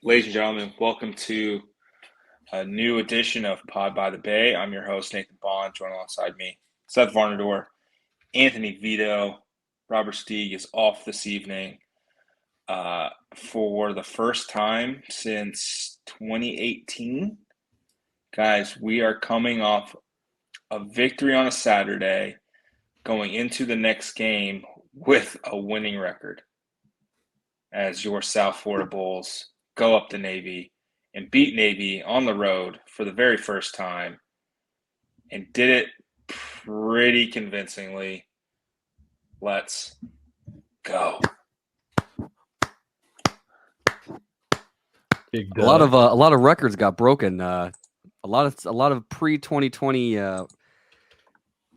Ladies and gentlemen, welcome to a new edition of Pod by the BAE. I'm your host, Nathan Bond. Joined alongside me, Seth Varnadore, Anthony Vito. Robert Steeg is off this evening for the first time since 2018. Guys, we are coming off a victory on a Saturday, going into the next game with a winning record as your South Florida Bulls go up to Navy and beat Navy on the road for the very first time and did it pretty convincingly. Let's go. A lot of records got broken. A lot of pre-2020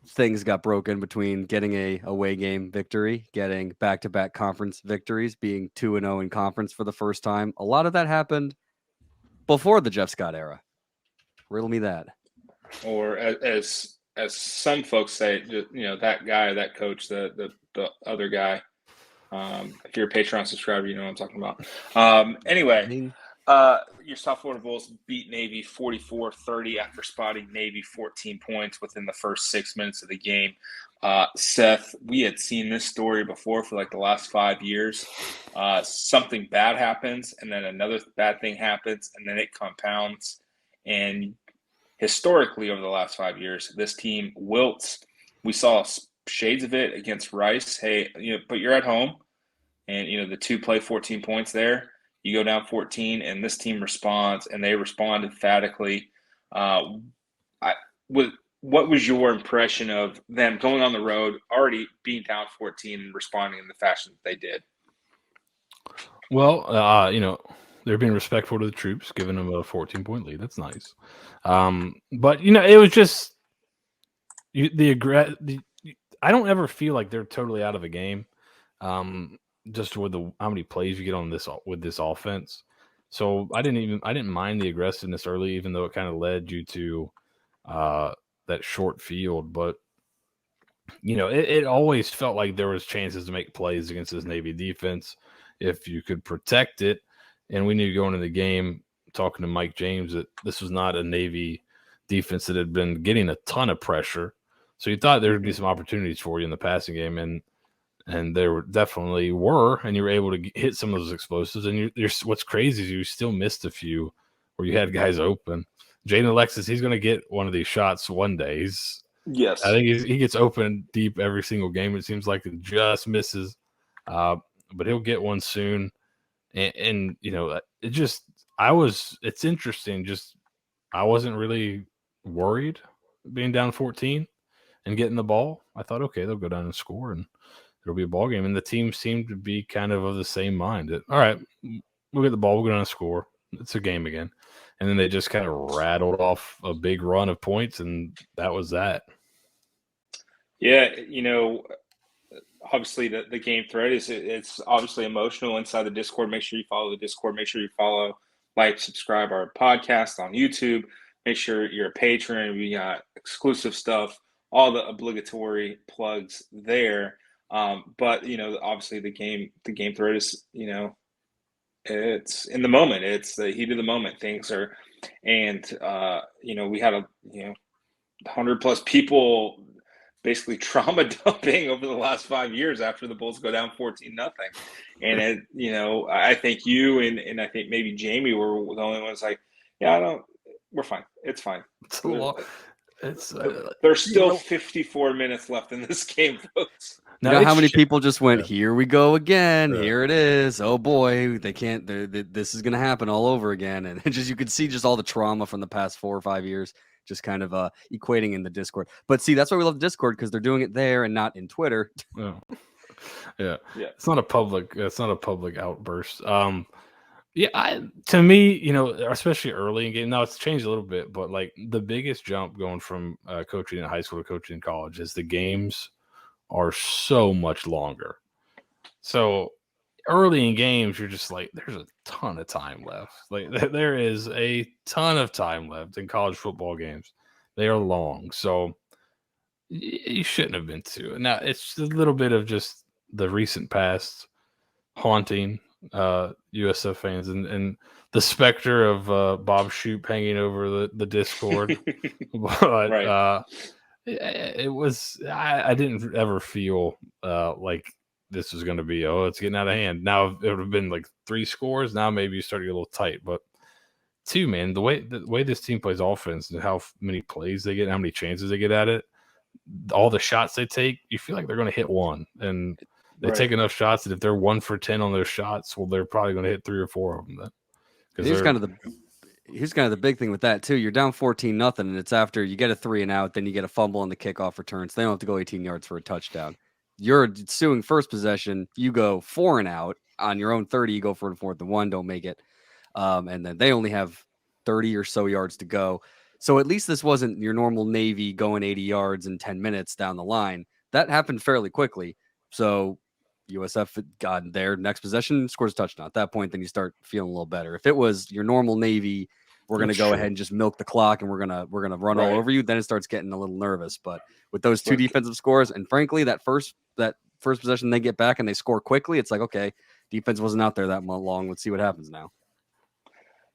things got broken between getting a away game victory, getting back-to-back conference victories, being 2-0 in conference for the first time. A lot of that happened before the Jeff Scott era. Riddle me that. Or as some folks say, that guy, that coach, the other guy. If you're a Patreon subscriber, you know what I'm talking about. Anyway, your South Florida Bulls beat Navy 44-30 after spotting Navy 14 points within the first 6 minutes of the game. Seth, we had seen this story before for like the last 5 years. Something bad happens, and then another bad thing happens, and then it compounds. And historically, over the last 5 years, this team wilts. We saw shades of it against Rice. Hey, but you're at home, and the two play 14 points there. You go down 14, and this team responds, and they respond emphatically. What was your impression of them going on the road, already being down 14, and responding in the fashion that they did? Well, they're being respectful to the troops, giving them a 14-point lead. That's nice. But it was just I don't ever feel like they're totally out of a game. Just with how many plays you get on with this offense. So I didn't mind the aggressiveness early, even though it kind of led you to that short field. But it always felt like there was chances to make plays against this Navy defense if you could protect it. And we knew going into the game, talking to Mike James, that this was not a Navy defense that had been getting a ton of pressure. So you thought there would be some opportunities for you in the passing game, and there definitely were, and you were able to hit some of those explosives. And what's crazy is you still missed a few where you had guys open. Jaden Alexis, he's going to get one of these shots one day. Yes, I think he gets open deep every single game. It seems like it just misses, but he'll get one soon. And it's interesting. Just I wasn't really worried being down 14 and getting the ball. I thought, okay, they'll go down and score, and it'll be a ball game. And the team seemed to be kind of the same mind. All right, we'll get the ball. We'll go down and score. It's a game again. And then they just kind of rattled off a big run of points, and that was that. Yeah, obviously the game thread it's obviously emotional inside the Discord. Make sure you follow the Discord. Make sure you follow, like, subscribe our podcast on YouTube. Make sure you're a patron. We got exclusive stuff, all the obligatory plugs there. But obviously the game thread is it's in the moment. It's the heat of the moment. Things are, and we had 100+ people basically trauma dumping over the last 5 years after the Bulls go down 14-0. And I think you and I think maybe Jamie were the only ones like, we're fine. It's fine. There's still 54 minutes left in this game, folks. How many people just went, here we go again. Here it is. Oh boy, they can't. This is going to happen all over again. And you could see just all the trauma from the past 4 or 5 years just kind of equating in the Discord. But see, that's why we love the Discord, because they're doing it there and not in Twitter. Yeah. It's not a public outburst. To me, especially early in game. Now it's changed a little bit, but like the biggest jump going from coaching in high school to coaching in college is the games are so much longer. So early in games, you're just like, there's a ton of time left. Like there is a ton of time left in college football games. They are long. So you shouldn't have been to. Now it's a little bit of just the recent past haunting USF fans and the specter of Bob Shoop hanging over the Discord. But Right. it was I didn't ever feel like this was going to be it's getting out of hand. Now it would have been like 3 scores. Now maybe you start to get a little tight, but 2, man, the way this team plays offense and how many plays they get, how many chances they get at it, all the shots they take, you feel like they're going to hit one, and they take enough shots that if they're 1 for 10 on those shots, well, they're probably going to hit 3 or 4 of them then. Here's kind of the big thing with that too. You're down 14-0, and it's after you get a 3 and out, then you get a fumble on the kickoff return, so they don't have to go 18 yards for a touchdown. You're suing first possession. You go 4 and out on your own 30. You go for the 4th and 1, don't make it, and then they only have 30 or so yards to go. So at least this wasn't your normal Navy going 80 yards in 10 minutes down the line. That happened fairly quickly. So USF got there, next possession, scores a touchdown. At that point, then you start feeling a little better. If it was your normal Navy, we're going to go ahead and just milk the clock and we're gonna run all over you, then it starts getting a little nervous. But with those 2 defensive scores, and frankly, that first possession they get back and they score quickly, it's like, okay, defense wasn't out there that long. Let's see what happens now.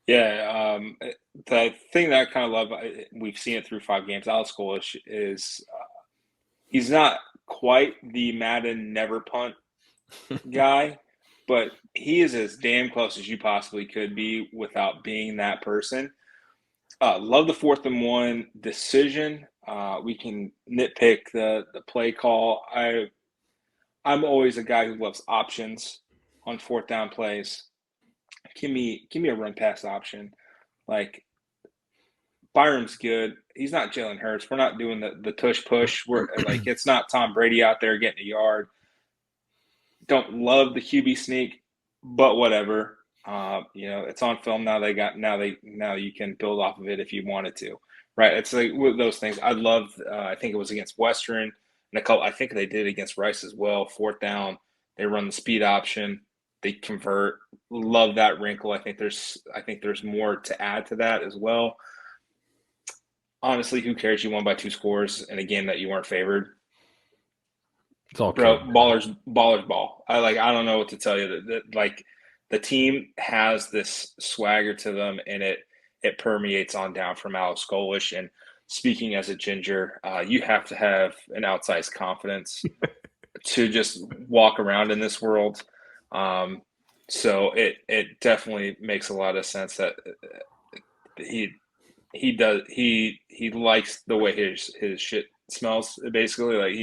Yeah, the thing that I kind of love, we've seen it through 5 games, Alex Golesh is he's not quite the Madden never punt guy, but he is as damn close as you possibly could be without being that person. Love the 4th and 1 decision. We can nitpick the play call. I'm always a guy who loves options on 4th down plays. Give me a run pass option. Like, Byron's good. He's not Jalen Hurts. We're not doing the tush push. We're like, it's not Tom Brady out there getting a yard. Don't love the QB sneak, but whatever. It's on film now. Now you can build off of it if you wanted to, right? It's like those things. I love. I think it was against Western, and I think they did against Rice as well. 4th down, they run the speed option. They convert. Love that wrinkle. I think there's more to add to that as well. Honestly, who cares? You won by 2 scores in a game that you weren't favored. It's all bro. Ballers ball. I don't know what to tell you. That the team has this swagger to them, and it permeates on down from Alex Golesh. And speaking as a ginger, you have to have an outsized confidence to just walk around in this world. So it definitely makes a lot of sense that he likes the way his shit smells. Basically, like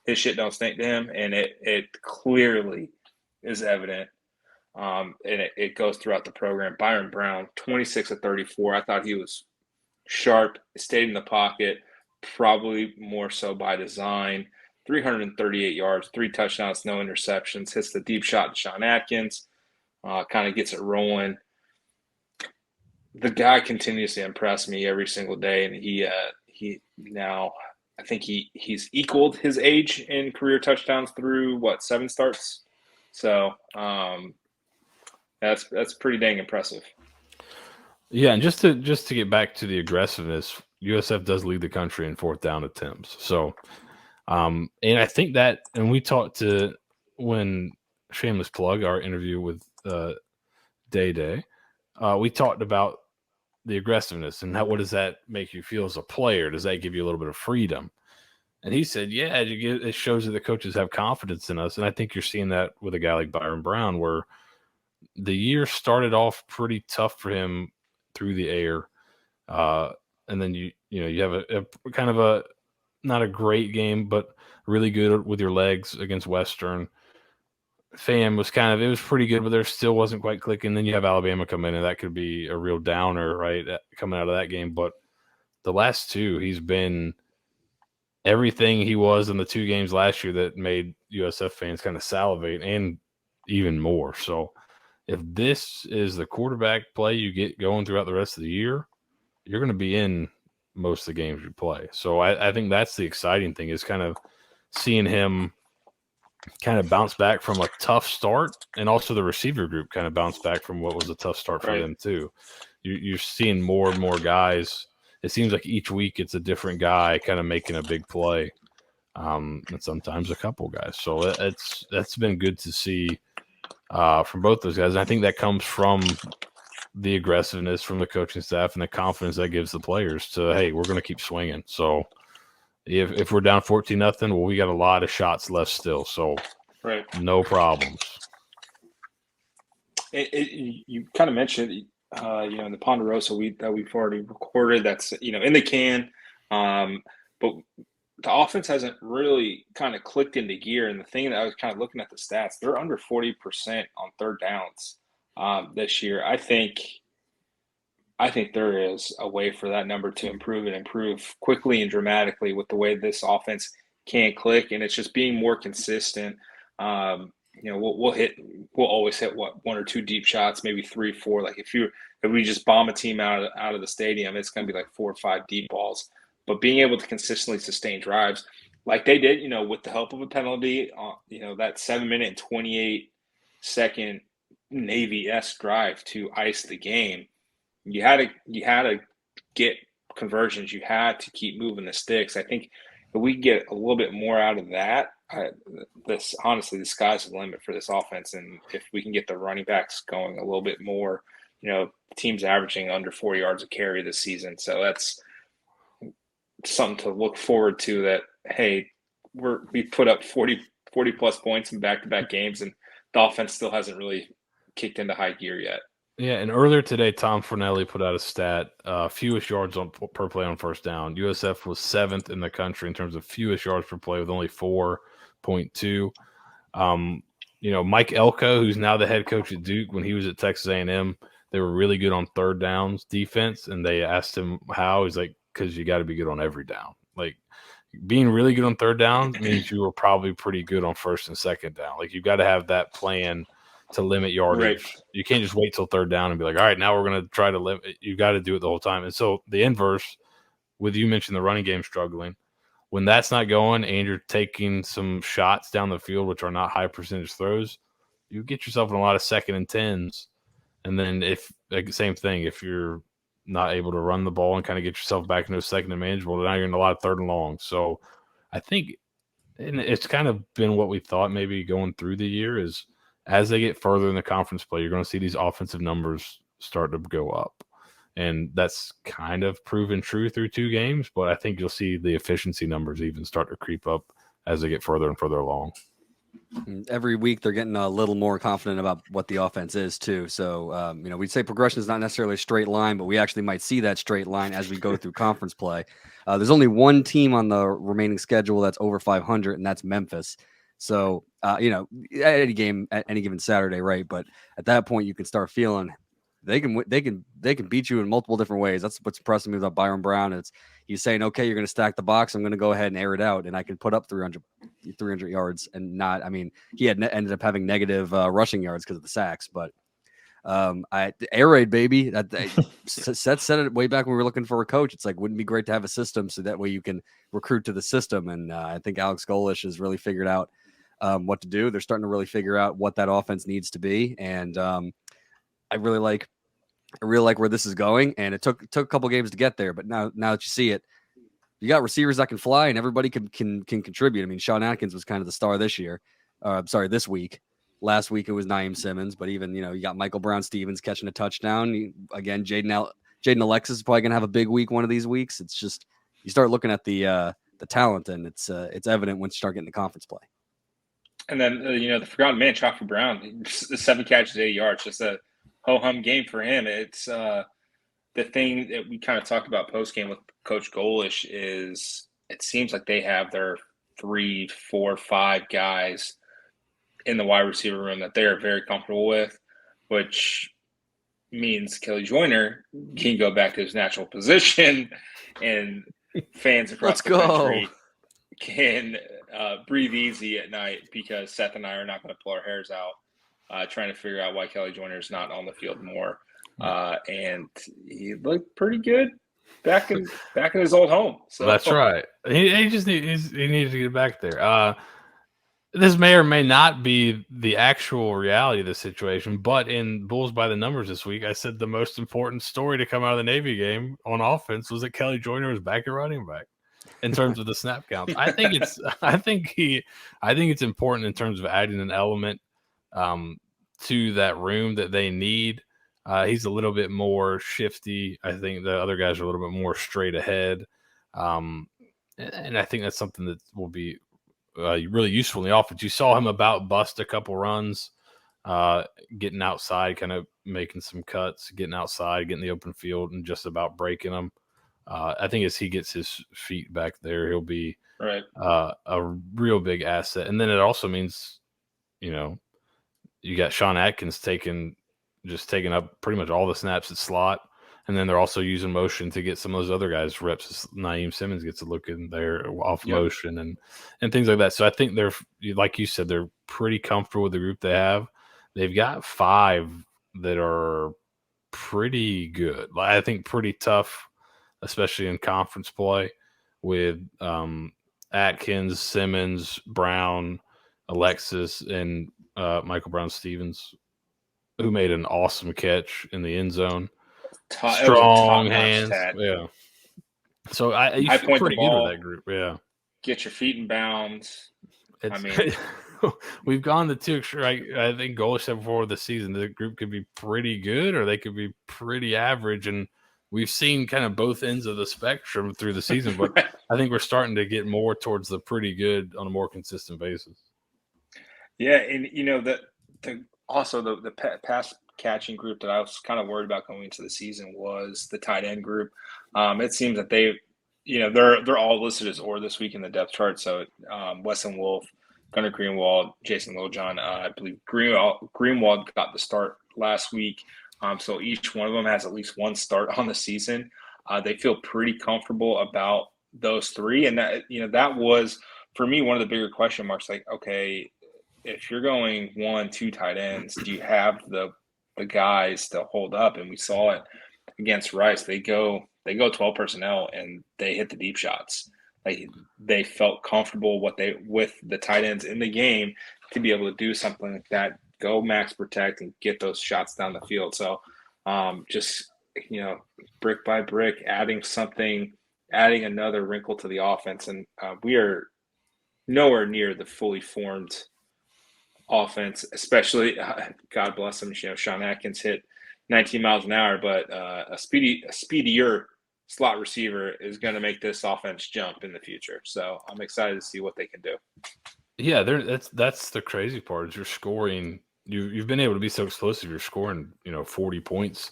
his shit don't stink to him, and it clearly is evident. And it goes throughout the program. Byron Brown, 26 of 34. I thought he was sharp, stayed in the pocket, probably more so by design. 338 yards, 3 touchdowns, no interceptions. Hits the deep shot to Sean Atkins, kind of gets it rolling. The guy continues to impress me every single day, and he now I think he's equaled his age in career touchdowns through 7 starts. So that's pretty dang impressive. Yeah, and just to get back to the aggressiveness, USF does lead the country in 4th down attempts. So, and I think that, and we talked to, when shameless plug, our interview with Day, we talked about the aggressiveness and what does that make you feel as a player? Does that give you a little bit of freedom? And he said, yeah, it shows that the coaches have confidence in us. And I think you're seeing that with a guy like Byron Brown, where the year started off pretty tough for him through the air. And then you have a kind of a, not a great game, but really good with your legs against Western. FAM was it was pretty good, but there still wasn't quite clicking. Then you have Alabama come in, and that could be a real downer, right, coming out of that game. But the last 2, he's been everything he was in the 2 games last year that made USF fans kind of salivate, and even more. So if this is the quarterback play you get going throughout the rest of the year, you're going to be in most of the games you play. So I think that's the exciting thing, is kind of seeing him kind of bounce back from a tough start, and also the receiver group kind of bounce back from what was a tough start for them too. You're seeing more and more guys. It seems like each week it's a different guy kind of making a big play, and sometimes a couple guys. So that's been good to see from both those guys. And I think that comes from the aggressiveness from the coaching staff and the confidence that gives the players to, hey, we're going to keep swinging. So if we're down 14-0, well, we got a lot of shots left still. So no problems. You kind of mentioned, in the Ponderosa that we've already recorded, that's, in the can. But the offense hasn't really kind of clicked into gear. And the thing that I was kind of looking at the stats, they're under 40% on third downs this year. I think there is a way for that number to improve and improve quickly and dramatically with the way this offense can click. And it's just being more consistent. We'll always hit one or two deep shots, maybe 3, 4. Like if we just bomb a team out of the stadium, it's going to be like 4 or 5 deep balls. But being able to consistently sustain drives like they did, with the help of a penalty, that 7-minute and 28-second Navy-esque drive to ice the game, you had to get conversions. You had to keep moving the sticks. I think if we get a little bit more out of that, honestly, the sky's the limit for this offense. And if we can get the running backs going a little bit more, teams averaging under 4 yards a carry this season. So that's something to look forward to, that, hey, we put up 40 plus points in back-to-back games, and the offense still hasn't really kicked into high gear yet. Yeah, and earlier today, Tom Fornelli put out a stat, fewest yards per play on first down. USF was 7th in the country in terms of fewest yards per play with only 4.2. Mike Elko, who's now the head coach at Duke, when he was at Texas A&M, they were really good on third downs defense, and they asked him how. He's like, because you got to be good on every down. Like, being really good on third down means you were probably pretty good on first and second down. Like, you got to have that plan to limit yardage. Right. You can't just wait till third down and be like, all right, now we're going to try to limit. You got to do it the whole time. And so the inverse, with you mentioned the running game struggling, when that's not going and you're taking some shots down the field, which are not high percentage throws, you get yourself in a lot of 2nd and 10s. And then same thing, if you're not able to run the ball and kind of get yourself back into a second and manageable, now you're in a lot of 3rd and long. So I think, and it's kind of been what we thought maybe going through the year, is as they get further in the conference play, you're going to see these offensive numbers start to go up. And that's kind of proven true through 2 games, but I think you'll see the efficiency numbers even start to creep up as they get further and further along. Every week they're getting a little more confident about what the offense is too. So, we'd say progression is not necessarily a straight line, but we actually might see that straight line as we go through conference play. There's only one team on the remaining schedule that's over 500, and that's Memphis. So, at any game, at any given Saturday, right? But at that point, you can start feeling they can beat you in multiple different ways. That's what's impressing me about Byron Brown. He's saying, okay, you're going to stack the box. I'm going to go ahead and air it out, and I can put up 300 yards and not. I mean, he ended up having negative rushing yards because of the sacks, but air raid, baby. Seth said it way back when we were looking for a coach. It's like, wouldn't it be great to have a system so that way you can recruit to the system? And I think Alex Golesh has really figured out what to do. They're starting to really figure out what that offense needs to be, and I really like where this is going. And it took a couple games to get there, but now that you see it, you got receivers that can fly, and everybody can contribute. I mean, Sean Atkins was kind of the star this week. Last week it was Naeem Simmons, but even you got Michael Brown-Stevens catching a touchdown. Again, Jaden Alexis is probably gonna have a big week one of these weeks. It's just you start looking at the talent, and it's evident once you start getting the conference play. And then the forgotten man, Chopper Brown, 7 catches, 80 yards, just a ho-hum game for him. It's the thing that we kind of talked about post-game with Coach Golesh is it seems like they have their 3, 4, 5 guys in the wide receiver room that they are very comfortable with, which means Kelly Joyner can go back to his natural position, and fans across the country can breathe easy at night, because Seth and I are not going to pull our hairs out trying to figure out why Kelly Joyner is not on the field more. And he looked pretty good back in his old home. So that's right. He needs to get back there. This may or may not be the actual reality of the situation, but in Bulls by the Numbers this week, I said the most important story to come out of the Navy game on offense was that Kelly Joyner was back at running back in terms of the snap count. I think it's important in terms of adding an element to that room that they need. He's a little bit more shifty. I think the other guys are a little bit more straight ahead. And I think that's something that will be really useful in the offense. You saw him about bust a couple runs, getting outside, kind of making some cuts, getting outside, getting the open field, and just about breaking them. I think as he gets his feet back there, he'll be a real big asset. And then it also means, you got Sean Atkins taking up pretty much all the snaps at slot. And then they're also using motion to get some of those other guys reps. Naeem Simmons gets a look in there off motion and things like that. So I think they're, like you said, they're pretty comfortable with the group they have. They've got 5 that are pretty good. I think pretty tough, especially in conference play with Atkins, Simmons, Brown, Alexis, and Michael Brown-Stevens, who made an awesome catch in the end zone. Strong hands. Yeah. So you feel pretty good with that group. Yeah. Get your feet in bounds. We've gone the 2 extreme. I think Golesh said before the season, the group could be pretty good or they could be pretty average. And we've seen kind of both ends of the spectrum through the season, but I think we're starting to get more towards the pretty good on a more consistent basis. Yeah, and the pass catching group that I was kind of worried about going into the season was the tight end group. It seems that they're all listed as or this week in the depth chart. So Wesson Wolf, Gunnar Greenwald, Jason Littlejohn. I believe Greenwald got the start last week. So each one of them has at least one start on the season. They feel pretty comfortable about those 3. And that was, for me, one of the bigger question marks. Like, okay, if you're going 1, 2 tight ends, do you have the guys to hold up? And we saw it against Rice. They go 12 personnel and they hit the deep shots. Like, they felt comfortable with the tight ends in the game to be able to do something like that, go max protect and get those shots down the field. So just, brick by brick, adding another wrinkle to the offense. And we are nowhere near the fully formed offense, especially God bless him. Sean Atkins hit 19 miles an hour, but a speedier slot receiver is going to make this offense jump in the future. So I'm excited to see what they can do. Yeah, that's the crazy part is you're scoring. You've been able to be so explosive. You're scoring 40 points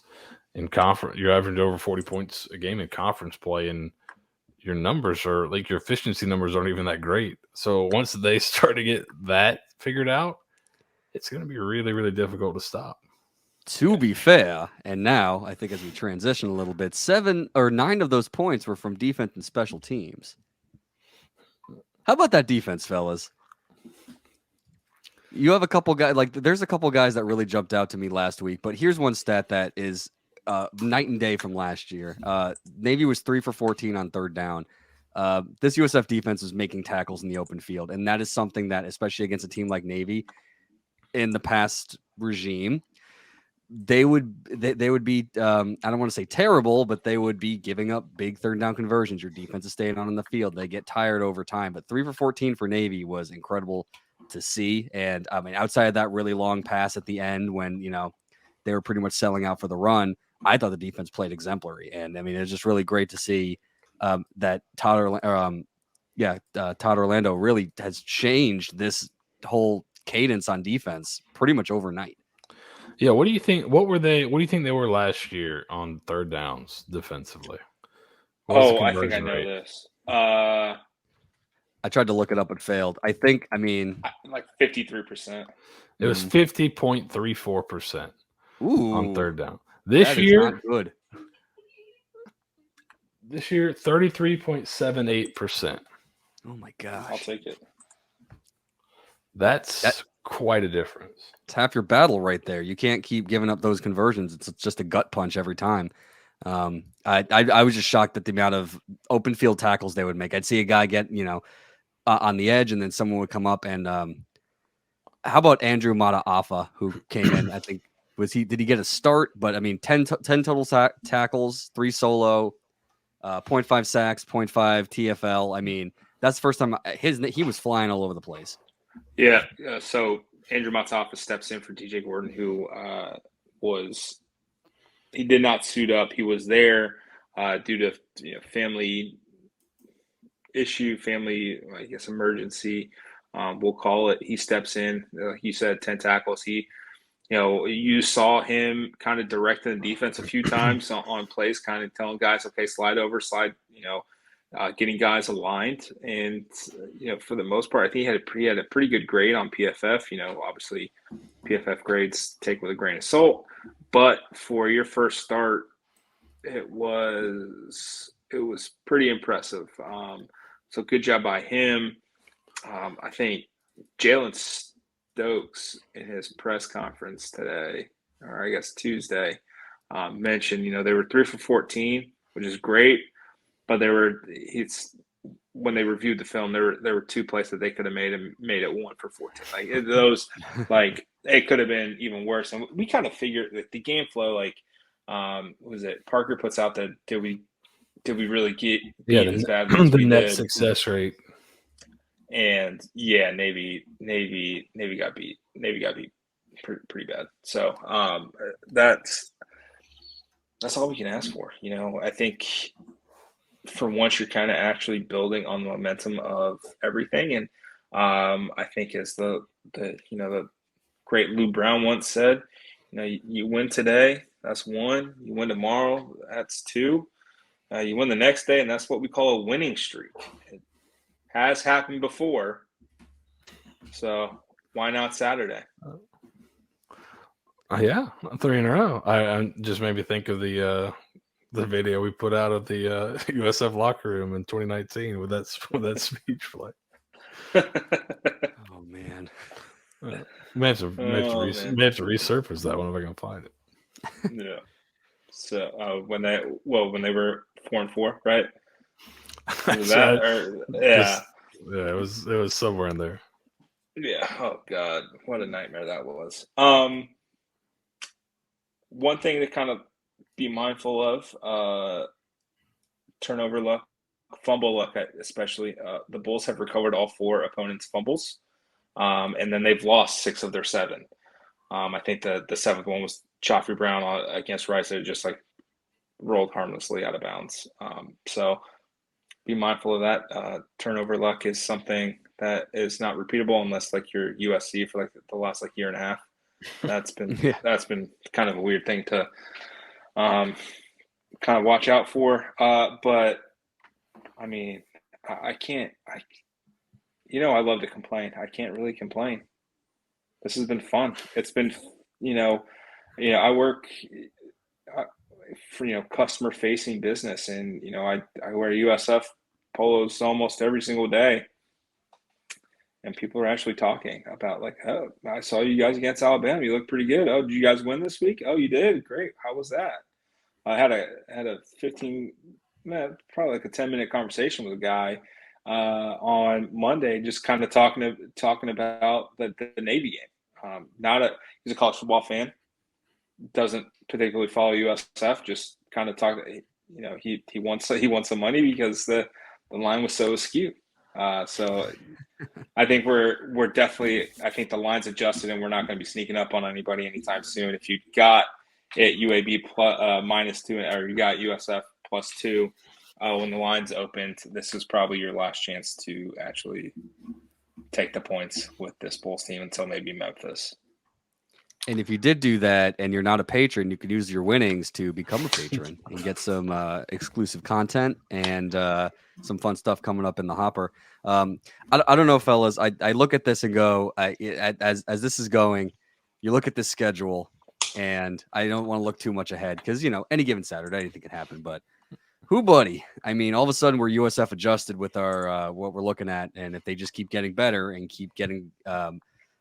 in conference. You're averaging over 40 points a game in conference play, and your numbers are like your efficiency numbers aren't even that great. So once they start to get that figured out, it's going to be really, really difficult to stop. To be fair, and now I think as we transition a little bit, 7 or 9 of those points were from defense and special teams. How about that defense, fellas? You have a couple guys, there's a couple guys that really jumped out to me last week, but here's one stat that is night and day from last year. Navy was 3 for 14 on third down. This USF defense was making tackles in the open field, and that is something that, especially against a team like Navy in the past regime, they would be I don't want to say terrible, but they would be giving up big third down conversions. Your defense is staying on in the field. They get tired over time, but 3 for 14 for Navy was incredible to see. And I mean, outside of that really long pass at the end when, they were pretty much selling out for the run, I thought the defense played exemplary. And I mean, it's just really great to see that Todd Orlando really has changed this whole cadence on defense pretty much overnight. Yeah, what do you think? What do you think they were last year on third downs defensively? I think I know this. I tried to look it up and failed. I think, like 53%. It was 50.34% on third down. This year, not good. This year, 33.78%. Oh my gosh! I'll take it. That's quite a difference. It's half your battle right there. You can't keep giving up those conversions. It's just a gut punch every time. I was just shocked at the amount of open field tackles they would make. I'd see a guy get, on the edge, and then someone would come up and how about Andrew Mataafa, who came in? I think did he get a start? But I mean, 10 total tackles, 3 solo, 0.5 sacks, 0.5 TFL. I mean, that's the first time he was flying all over the place. Yeah. So Andrew Matsafis steps in for TJ Gordon, who he did not suit up. He was there due to family issue, family, I guess, emergency. We'll call it. He steps in. Like you said, 10 tackles. You saw him kind of directing the defense a few times on plays, kind of telling guys, okay, slide over, getting guys aligned. And, for the most part, I think he had a pretty good grade on PFF. Obviously PFF grades take with a grain of salt. But for your first start, it was pretty impressive. So good job by him. I think Jalen Stokes in his press conference today, or I guess Tuesday, mentioned, they were 3 for 14, which is great, but when they reviewed the film, there were 2 plays that they could have made it 1 for 14. Like those, like it could have been even worse. And we kind of figured that the game flow, was it Parker puts out that did we really get beat as bad as we net did? Success rate. And Navy got beat. Navy got beat pretty bad. So that's all we can ask for. I think for once you're kind of actually building on the momentum of everything, and I think as the great Lou Brown once said, you win today, that's 1. You win tomorrow, that's 2. You win the next day, and that's what we call a winning streak. It has happened before, so why not Saturday? Yeah, 3 in a row. I just made me think of the video we put out of the USF locker room in 2019 with that speech play. Oh man. May have to resurface that one if I can find it. Yeah. So when they were 4-4, right? Was that, yeah, it was somewhere in there. Yeah. Oh God, what a nightmare that was. One thing to kind of be mindful of: turnover luck, fumble luck, especially. The Bulls have recovered all 4 opponents' fumbles, and then they've lost 6 of their 7. I think the 7th one was Joffrey Brown against Rice. They just rolled harmlessly out of bounds. So be mindful of that. Turnover luck is something that is not repeatable unless you're USC for the last year and a half. That's been that's been kind of a weird thing to kind of watch out for. But I mean, I can't. I love to complain. I can't really complain. This has been fun. It's been, I work for customer facing business, and I wear USF polos almost every single day, and people are actually talking about oh, I saw you guys against Alabama. You look pretty good. Oh, did you guys win this week? Oh, you did. Great. How was that? I had a 15 minute, probably a 10-minute conversation with a guy on Monday, just kind of talking about the Navy game. He's a college football fan, doesn't particularly follow USF. Just kind of talk. He wants some money because the line was so askew. So I think we're definitely. I think the line's adjusted, and we're not going to be sneaking up on anybody anytime soon. If you got it UAB plus, -2, or you got USF +2 when the line's opened, this is probably your last chance to actually take the points with this Bulls team until maybe Memphis. And if you did do that and you're not a patron, you could use your winnings to become a patron and get some exclusive content and some fun stuff coming up in the hopper. I don't know, fellas. I look at this and go, as this is going, you look at this schedule, and I don't want to look too much ahead because, any given Saturday, anything can happen. But who, buddy? I mean, all of a sudden we're USF adjusted with our what we're looking at, and if they just keep getting better and keep getting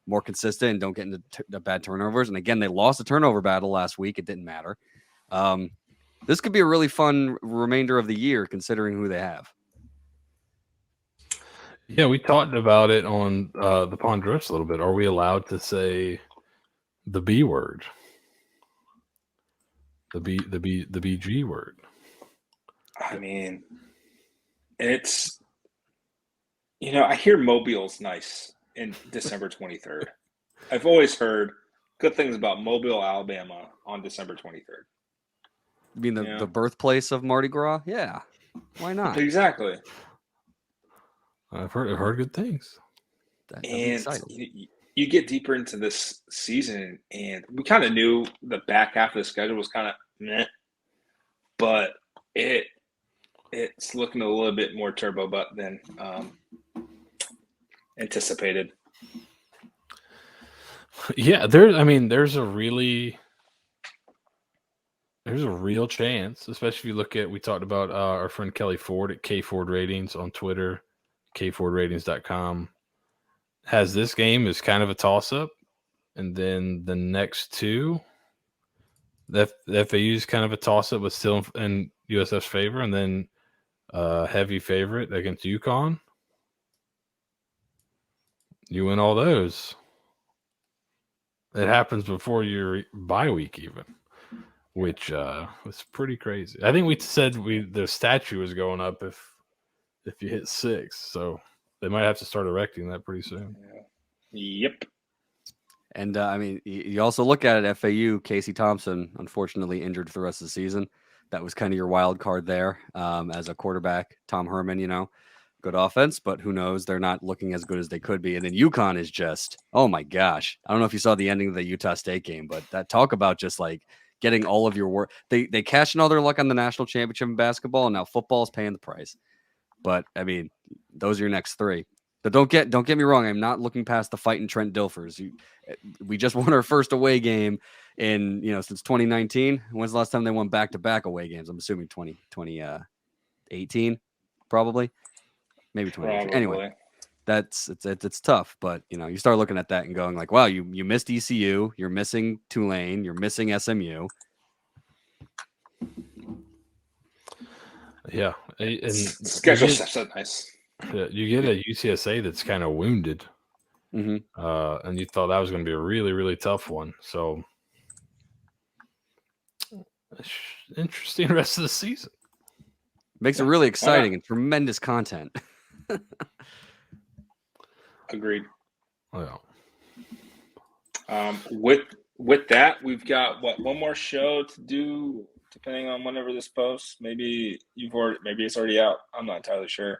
more consistent and don't get into the bad turnovers. And again, they lost the turnover battle last week. It didn't matter. This could be a really fun remainder of the year, considering who they have. Yeah, we talked about it on the Ponderosa a little bit. Are we allowed to say the B word? The BG word? I mean, it's, I hear Mobile's nice in December 23rd. I've always heard good things about Mobile, Alabama on December 23rd. You mean the birthplace of Mardi Gras? Yeah. Why not? Exactly. I've heard good things. That'd be exciting. You get deeper into this season, and we kind of knew the back half of the schedule was kind of meh, but it's looking a little bit more turbo than anticipated. Yeah, there's a real chance, especially if you look at, we talked about our friend Kelly Ford at K Ford Ratings on Twitter, kfordratings.com, has this game as kind of a toss-up, and then the next two, the FAU is kind of a toss-up, but still in USF's favor, and then heavy favorite against UConn. You win all those. It happens before your bye week even, which was pretty crazy. I think we said the statue was going up if you hit 6, so they might have to start erecting that pretty soon. Yep. And you also look at it, FAU, Casey Thompson, unfortunately injured for the rest of the season. That was kind of your wild card there as a quarterback. Tom Herman, good offense, but who knows? They're not looking as good as they could be. And then UConn is just, oh my gosh. I don't know if you saw the ending of the Utah State game, but that talk about just like getting all of your work. They cashed in all their luck on the national championship in basketball, and now football is paying the price. But those are your next 3. But don't get me wrong. I'm not looking past the fight in Trent Dilfers. We just won our first away game in since 2019. When's the last time they won back-to-back away games? I'm assuming 2018, probably, maybe 2018. Anyway, it's tough. But you start looking at that and going like, wow, you missed ECU, you're missing Tulane, you're missing SMU. Yeah, and schedule so nice. You get a UTSA that's kind of wounded, and you thought that was going to be a really, really tough one. So, interesting rest of the season. Makes it really exciting and tremendous content. Agreed. Well, with that, we've got one more show to do, depending on whenever this posts. Maybe it's already out. I'm not entirely sure.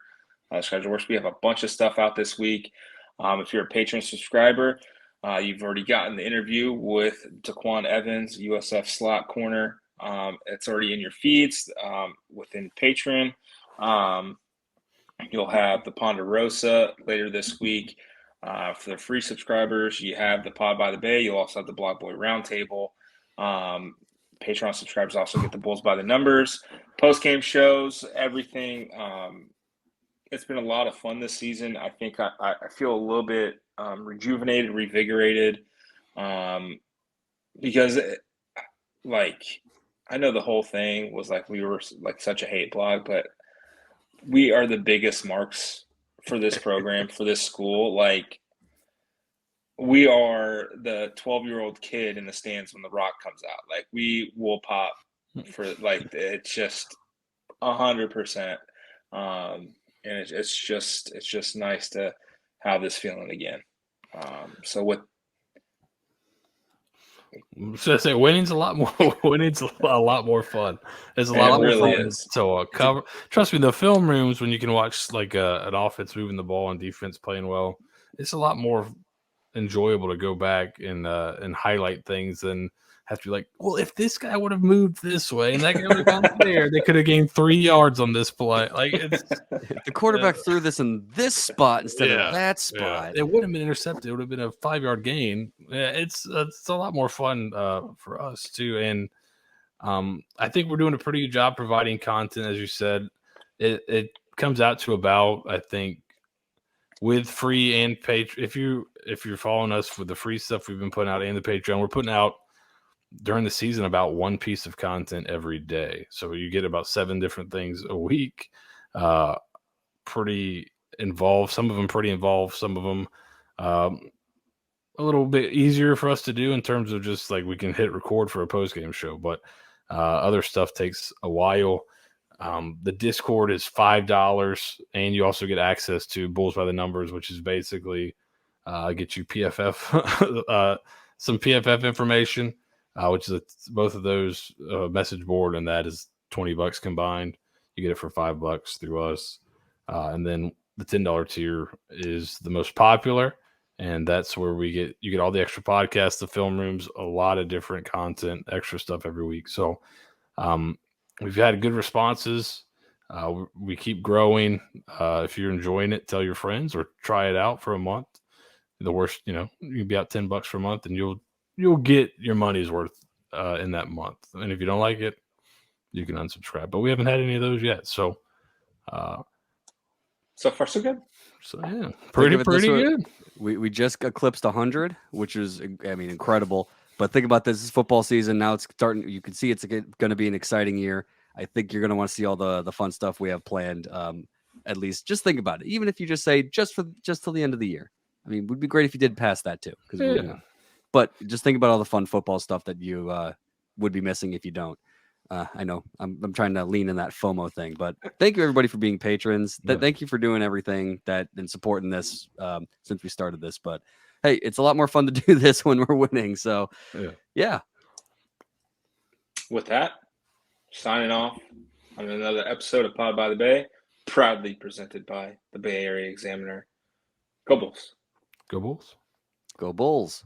Schedule works. We have a bunch of stuff out this week. If you're a Patreon subscriber, you've already gotten the interview with Daquan Evans, USF slot corner. It's already in your feeds within Patreon. You'll have the Ponderosa later this week. For the free subscribers, you have the Pod by the BAE. You'll also have the Blog Boy Roundtable. Patreon subscribers also get the Bulls by the Numbers, post-game shows, everything. It's been a lot of fun this season. I think I feel a little bit rejuvenated, revigorated, because I know the whole thing was like we were like such a hate blog, but we are the biggest marks for this program, for this school. Like, we are the 12-year-old kid in the stands when The Rock comes out. Like, we will pop for it's just 100%. And it's just nice to have this feeling again. So with So I say winning's a lot more. Winning's a lot more fun. It's a lot more fun. So cover. Trust me, the film rooms when you can watch like an offense moving the ball and defense playing well, it's a lot more enjoyable to go back and highlight things than have to be like, well, if this guy would have moved this way and that guy would have gone there, they could have gained 3 yards on this play. Like, it's if the quarterback threw this in this spot instead of that spot, it would have been intercepted. It would have been a 5-yard gain. It's a lot more fun for us too. And I think we're doing a pretty good job providing content. As you said, it comes out to about, I think, with free and Patreon. If you're following us with the free stuff we've been putting out and the Patreon, we're putting out during the season about one piece of content every day. So you get about 7 different things a week. Pretty involved. Some of them pretty involved. Some of them a little bit easier for us to do in terms of just like we can hit record for a post-game show. But other stuff takes a while. The Discord is $5, and you also get access to Bulls by the Numbers, which is basically Get you PFF, some PFF information, which is both of those message board, and that is $20 combined. You get it for $5 through us, and then the $10 tier is the most popular, and that's where you get all the extra podcasts, the film rooms, a lot of different content, extra stuff every week. So we've had good responses. We keep growing. If you're enjoying it, tell your friends or try it out for a month. The worst, you can be out $10 for a month, and you'll get your money's worth in that month. And if you don't like it, you can unsubscribe. But we haven't had any of those yet, so so far so good. So yeah, pretty good. We just eclipsed 100, which is, I mean, incredible. But think about this: this is football season now. It's starting. You can see it's going to be an exciting year. I think you're going to want to see all the fun stuff we have planned. At least just think about it. Even if you just say just till the end of the year. I mean, it would be great if you did pass that too. But just think about all the fun football stuff that you would be missing if you don't. I know I'm trying to lean in that FOMO thing, but thank you everybody for being patrons. Thank you for doing everything and supporting this since we started this. But hey, it's a lot more fun to do this when we're winning. So yeah. With that, signing off on another episode of Pod by the Bay, proudly presented by the Bay Area Examiner. Go Bulls. Go Bulls. Go Bulls.